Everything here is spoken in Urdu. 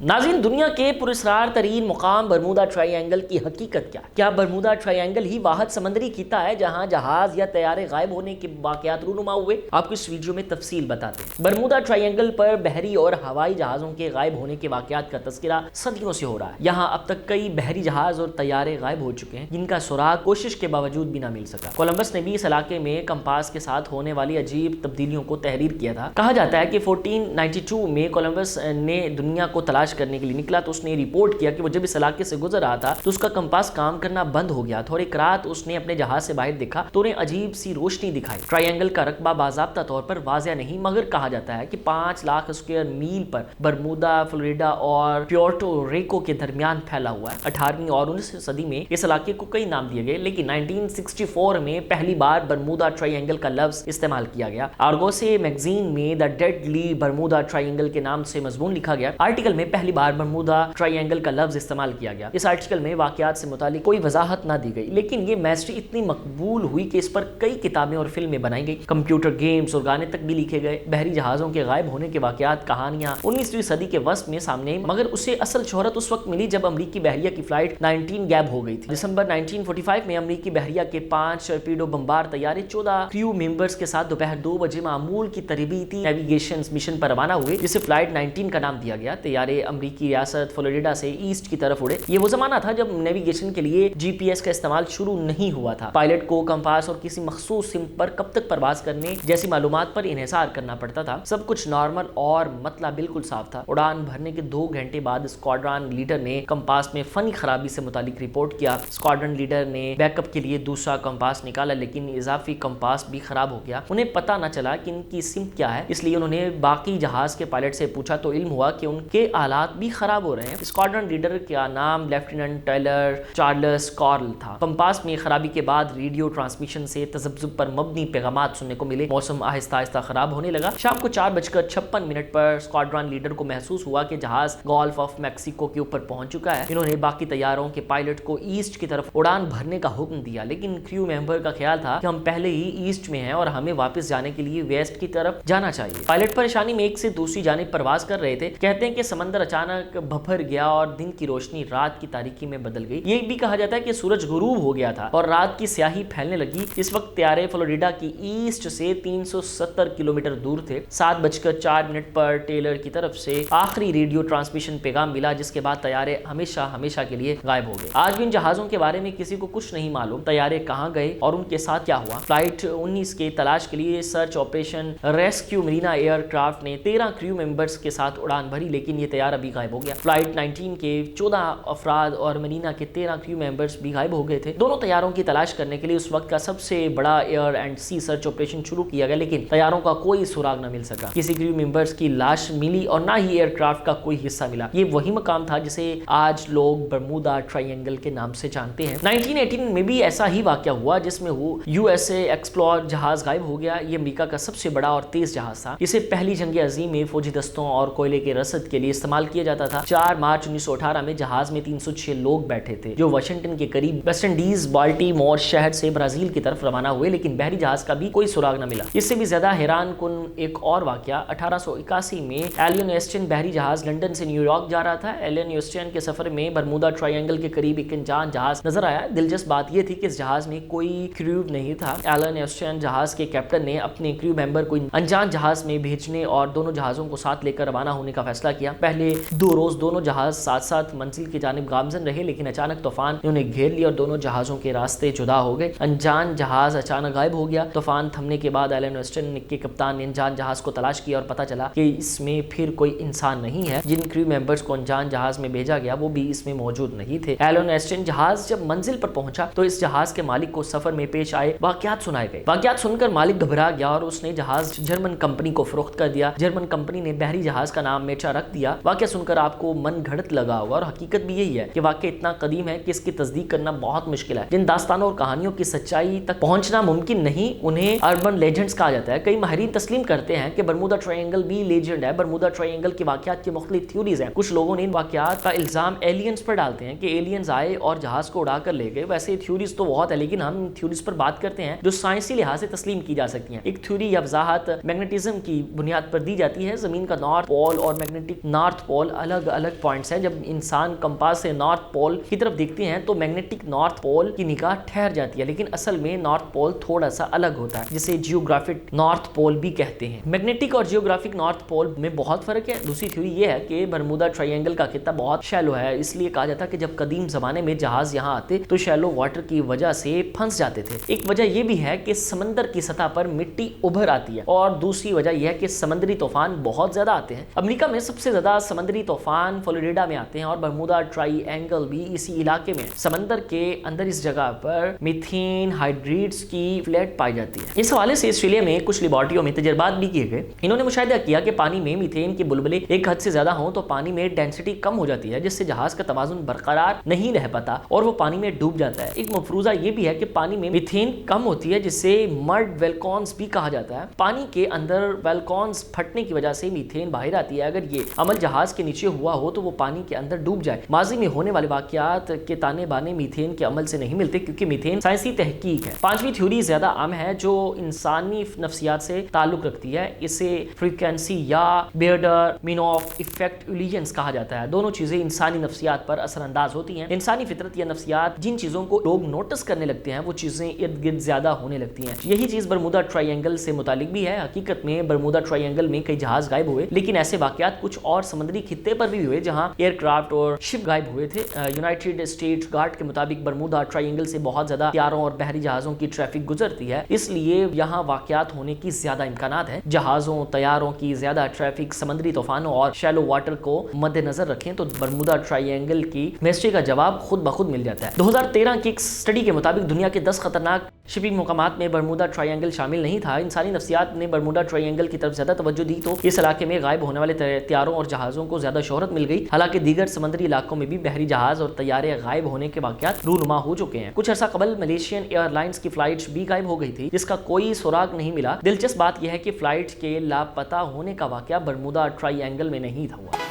ناظرین، دنیا کے پراسرار ترین مقام برمودا ٹرائی اینگل کی حقیقت کیا برمودا ٹرائی اینگل ہی واحد سمندری خطہ ہے جہاں جہاز یا طیارے غائب ہونے کے واقعات رونما ہوئے؟ آپ کو اس ویڈیو میں تفصیل بتاتے ہیں۔ برمودا ٹرائی اینگل پر بحری اور ہوائی جہازوں کے غائب ہونے کے واقعات کا تذکرہ صدیوں سے ہو رہا ہے۔ یہاں اب تک کئی بحری جہاز اور طیارے غائب ہو چکے ہیں جن کا سراغ کوشش کے باوجود بھی نہ مل سکا۔ کولمبس نے بھی اس علاقے میں کمپاس کے ساتھ ہونے والی عجیب تبدیلیوں کو تحریر کیا تھا۔ کہا جاتا ہے کہ 1492 میں کولمبس نے دنیا کو تلاش کرنے کے لیے نکلا تو اس نے رپورٹ کیا کہ وہ جب اس علاقے سے گزر رہا تھا تو اس کا کمپاس کام کرنا بند ہو گیا۔ تھوڑی رات اس نے اپنے جہاز سے باہر دیکھا تو انہیں عجیب سی روشنی دکھائی۔ ٹرائی اینگل کا رقبہ باضابطہ طور پر واضح نہیں، مگر کہا جاتا ہے کہ 5 لاکھ اسکوائر میل پر برمودا، فلوریڈا اور پیورٹو ریکو کے درمیان پھیلا ہوا ہے۔ 18ویں اور 19ویں صدی میں اس علاقے کو کئی نام دیے گئے، لیکن 1964 میں پہلی بار برمودا ٹرائی اینگل کا لفظ استعمال کیا گیا۔ آرگوسے میگزین میں دا ڈیڈلی برمودا ٹرائی اینگل کے نام سے مضمون لکھا گیا۔ آرٹیکل میں پہلی بار برمودا ٹرائی اینگل کا لفظ استعمال کیا گیا۔ اس آرٹیکل میں واقعات سے متعلق کوئی وضاحت نہ دی گئی، لیکن یہ میسٹری اتنی مقبول ہوئی کہ اس پر کئی کتابیں اور فلمیں بنائی گئی، کمپیوٹر گیمز اور گانے تک بھی لکھے گئے۔ بحری جہازوں کے غائب ہونے کے واقعات، کہانیاں 19ویں صدی کے وسط میں سامنے آئی، مگر اسے اصل شہرت اس وقت ملی جب امریکی بحریہ کی فلائٹ 19 غائب ہو گئی تھی۔ دسمبر 1945 میں امریکی بحریہ کے 5 ٹورپیڈو بمبار طیارے 14 کریو ممبرز کے ساتھ دوپہر 2 بجے معمول کی تربیتی نیویگیشن مشن پر روانہ ہوئے، جسے فلائٹ 19 کا نام دیا گیا۔ طیارے امریکی ریاست فلوریڈا سے ایسٹ کی طرف اڑے۔ یہ وہ زمانہ تھا جب نیویگیشن کے لیے جی پی ایس کا استعمال شروع نہیں ہوا تھا۔ پائلٹ کو کمپاس اور کسی مخصوص سمت پر کب تک پرواز کرنے جیسی معلومات پر انحصار کرنا پڑتا تھا۔ سب کچھ نارمل اور مطلع بالکل صاف تھا۔ اڑان بھرنے کے 2 گھنٹے بعد اسکواڈرن لیڈر نے کمپاس میں فنی خرابی سے متعلق رپورٹ کیا۔ اسکواڈرن لیڈر نے بیک اپ کے لیے دوسرا کمپاس نکالا، لیکن اضافی کمپاس بھی خراب ہو گیا۔ انہیں پتہ نہ چلا کہ ان کی سمت کیا ہے، اس لیے انہوں نے باقی جہاز کے پائلٹ سے پوچھا تو علم ہوا کہ ان کے آلات بھی خراب ہو رہے ہیں۔ اسکواڈرن لیڈر کا نام لیفٹیننٹ ٹائلر چارلس کارل تھا۔ کمپاس میں خرابی کے بعد ریڈیو ٹرانسمیشن سے تذبذب پر مبنی پیغامات سننے کو ملے۔ موسم آہستہ آہستہ خراب ہونے لگا۔ شام کو 4:56 پر اسکواڈرن لیڈر کو محسوس ہوا کہ جہاز گولف آف میکسیکو کے اوپر پہنچ چکا ہے۔ انہوں نے باقی طیاروں کے پائلٹ کو ایسٹ کی طرف اڑان بھرنے کا حکم دیا، لیکن کریو ممبر کا خیال تھا کہ ہم پہلے ہی ایسٹ میں ہیں اور ہمیں واپس جانے کے لیے ویسٹ کی طرف جانا چاہیے۔ پائلٹ پریشانی میں ایک سے دوسری جانب پرواز کر رہے تھے۔ کہتے ہیں کہ سمندر اچانک بھر گیا اور دن کی روشنی رات کی تاریکی میں بدل گئی۔ یہ بھی کہا جاتا ہے کہ سورج غروب ہو گیا تھا اور رات کی سیاہی پھیلنے لگی۔ اس وقت طیارے فلوریڈا کی ایسٹ سے 370 کلومیٹر دور تھے۔ 7:04 پر ٹیلر کی طرف سے آخری ریڈیو ٹرانسمیشن پیغام ملا، جس کے بعد طیارے ہمیشہ کے لیے غائب ہو گئے۔ آج بھی ان جہازوں کے بارے میں کسی کو کچھ نہیں معلوم، طیارے کہاں گئے اور ان کے ساتھ کیا ہوا۔ فلائٹ 19 کے تلاش کے لیے سرچ آپریشن ریسکیو مرینا ایئر کرافٹ نے 13 کریو ممبرز کے ساتھ اڑان بھری، لیکن یہ طیارہ بھی غائب ہو گیا۔ فلائٹ 19 کے 14 افراد اور مرینا کے 13 کریو ممبرز بھی غائب ہو گئے تھے۔ دونوں طیاروں کی تلاش کرنے کے لیے اس وقت کا سب سے بڑا air and sea search operation شروع کیا گیا، لیکن طیاروں کا کوئی سراغ نہ مل سکا۔ کسی کریو ممبرز کی لاش ملی اور نہ ہی ایئر کرافٹ کا کوئی حصہ ملا۔ یہ وہی مقام تھا جسے آج لوگ برمودا ٹرائی اینگل کے نام سے جانتے ہیں۔ 1918 میں بھی ایسا ہی واقعہ ہوا جس میں وہ یو ایس اے ایکسپلور جہاز غائب ہو گیا۔ یہ امریکہ کا سب سے بڑا اور تیز جہاز تھا۔ اسے پہلی جنگ عظیم میں فوجی دستوں اور کوئلے کے رسد کے لیے استعمال کیا جاتا تھا۔ 4 مارچ 1918 میں جہاز میں 306 لوگ بیٹھے تھے جو واشنگٹن کے قریب ویسٹ انڈیز بالٹیمور شہر سے برازیل کی طرف روانہ ہوئے، لیکن بحری جہاز کا بھی کوئی سراغ نہ ملا۔ اس سے بھی زیادہ حیران کن ایک اور واقعہ 1881 میں ایلن ایسٹن بحری جہاز لندن سے نیو یارک جا رہا تھا۔ ایلن ایسٹن کے سفر میں برمودا ٹرائی اینگل کے قریب ایک انجان جہاز نظر آیا۔ دلچسپ بات یہ تھی کہ اس جہاز میں کوئی کریو نہیں تھا۔ ایلن ایسٹن جہاز کے کیپٹن نے اپنے کریو ممبر کو انجان جہاز میں بھیجنے اور دونوں جہازوں کو ساتھ لے کر روانہ ہونے کا فیصلہ کیا۔ پہلے 2 روز دونوں جہاز ساتھ ساتھ منزل کی جانب گامزن رہے، لیکن اچانک طوفان نے انہیں گھیر لیا اور دونوں جہازوں کے راستے جدا ہو گئے۔ انجان جہاز اچانک غائب ہو گیا۔ طوفان تھمنے کے بعد ایلن ایسٹن کے کپتان نے انجان جہاز کو تلاش کیا اور پتہ چلا کہ اس میں پھر کوئی انسان نہیں ہے۔ جن کریو ممبرز کو انجان جہاز میں بھیجا گیا وہ بھی اس میں موجود نہیں تھے۔ ایلن ایسٹن جہاز جب منزل پر پہنچا تو اس جہاز کے مالک کو سفر میں پیش آئے واقعات سنائے گئے۔ واقعات سن کر مالک گھبرا گیا اور اس نے جہاز جرمن کمپنی کو فروخت کر دیا۔ جرمن کمپنی نے بحری جہاز کا نام میچا رکھ دیا۔ واقعہ سن کر آپ کو من گھڑت لگا ہوگا اور حقیقت بھی یہی ہے کہ واقعہ اتنا قدیم ہے کہ اس کی تصدیق کرنا بہت مشکل ہے۔ جن داستانوں اور کہانیوں کی سچائی تک پہنچنا ممکن نہیں انہیں اربن لیجنڈز کہا جاتا ہے۔ کئی ماہرین تسلیم کرتے ہیں کہ برمودا ٹرائی اینگل بھی لیجنڈ ہے۔ برمودا ٹرائی اینگل کے واقعات کی مختلف تھیوریز ہیں۔ کچھ لوگوں نے ان واقعات کا الزام ایلینز پر ڈالتے ہیں کہ ایلینز آئے اور جہاز کو اڑا کر لے گئے۔ ویسے تھیوریز تو بہت ہے، لیکن ہم تھیوریز پر بات کرتے ہیں جو سائنسی لحاظ سے تسلیم کی جا سکتی ہیں۔ ایک تھیوری یا وضاحت میگنیٹزم کی بنیاد پر دی جاتی ہے۔ زمین کا نارتھ پول اور میگنیٹک نارتھ پول پول الگ الگ پوائنٹس ہیں. جب انسان کمپاس سے نارتھ پول کی طرف دیکھتے ہیں تو میگنیٹک نارتھ پول کی نگاہ ٹھہر جاتی ہے, لیکن اصل میں نارتھ پول تھوڑا سا الگ ہوتا ہے, جسے جیوگرافک نارتھ پول بھی کہتے ہیں. میگنیٹک اور جیوگرافک نارتھ پول میں بہت فرق ہے. دوسری تھیوری یہ ہے کہ برمودا ٹرائی اینگل کا خطہ بہت شیلو ہے, اس لیے کہا جاتا ہے کہ جب قدیم زمانے میں جہاز یہاں آتے تو شیلو واٹر کی وجہ سے پھنس جاتے تھے. ایک وجہ یہ بھی ہے کہ سمندر کی سطح پر مٹی ابھر آتی ہے, اور دوسری وجہ یہ ہے کہ سمندری طوفان بہت زیادہ آتے ہیں. امریکہ میں سب سے زیادہ سمندری طوفان فلوریڈا میں آتے ہیں, اور برمودا ٹرائی اینگل بھی اسی علاقے میں. سمندر کے اندر اس جگہ پر میتھین ہائیڈریٹس کی فلیٹ پائی جاتی ہے. اس حوالے سے آسٹریلیا میں کچھ لیبارٹریوں میں تجربات بھی کیے گئے. انہوں نے مشاہدہ کیا کہ پانی میں میتھین کے بلبلے ایک حد سے زیادہ ہوں تو پانی میں ڈینسٹی کم ہو جاتی ہے, جس سے جہاز کا توازن برقرار نہیں رہ پاتا اور وہ پانی میں ڈوب جاتا ہے. ایک مفروضہ یہ بھی ہے کہ پانی میں میتھین کم ہوتی ہے, جسے مرڈ ویلکونز بھی کہا جاتا ہے. پانی کے اندر ویلکونز پھٹنے کی وجہ سے میتھین باہر آتی ہے. اگر یہ عمل جہاز کے نیچے ہوا ہو تو وہ پانی کے اندر ڈوب جائے. ماضی میں ہونے والے واقعات کے تانے بانے میتھین کے عمل سے نہیں ملتے, کیونکہ میتھین سائنسی تحقیق ہے. پانچویں تھیوری زیادہ عام ہے جو انسانی نفسیات سے تعلق رکھتی ہے. اسے فریکوینسی یا بیئرڈر مینوف ایفیکٹ ایلیجنس کہا جاتا ہے. دونوں چیزیں انسانی نفسیات پر اثر انداز ہوتی ہیں. انسانی فطرت یا نفسیات جن چیزوں کو لوگ نوٹس کرنے لگتے ہیں وہ چیزیں ارد گرد زیادہ ہونے لگتی ہیں. یہی چیز برمودا ٹرائی اینگل سے متعلق بھی ہے. حقیقت میں برمودا ٹرائی اینگل میں کئی جہاز غائب ہوئے, لیکن ایسے واقعات کچھ اور سمندری خطے پر بھی ہوئے جہاں ایئر کرافٹ اور شپ غائب ہوئے تھے. یونائٹڈ اسٹیٹس گارڈ کے مطابق برمودا ٹرائی اینگل سے بہت زیادہ طیاروں اور بحری جہازوں کی ٹریفک گزرتی ہے, اس لیے یہاں واقعات ہونے کی زیادہ امکانات ہیں. جہازوں طیاروں کی زیادہ ٹریفک, سمندری طوفانوں اور شیلو واٹر کو مد نظر رکھیں تو برمودا ٹرائی اینگل کی مسٹری کا جواب خود بخود مل جاتا ہے. 2013 کی ایک اسٹڈی کے مطابق دنیا کے 10 خطرناک شپنگ مقامات میں برمودا ٹرائی اینگل شامل نہیں تھا. انسانی نفسیات نے برمودا ٹرائی اینگل کی طرف زیادہ توجہ دی تو اس علاقے میں غائب ہونے والے طیاروں اور جہازوں کو زیادہ شہرت مل گئی. حالانکہ دیگر سمندری علاقوں میں بھی بحری جہاز اور طیارے غائب ہونے کے واقعات رونما ہو چکے ہیں. کچھ عرصہ قبل ملیشین ایئر لائنز کی فلائٹس بھی غائب ہو گئی تھی, جس کا کوئی سراغ نہیں ملا. دلچسپ بات یہ ہے کہ فلائٹ کے لاپتہ ہونے کا واقعہ برمودا ٹرائی اینگل میں نہیں تھا ہوا.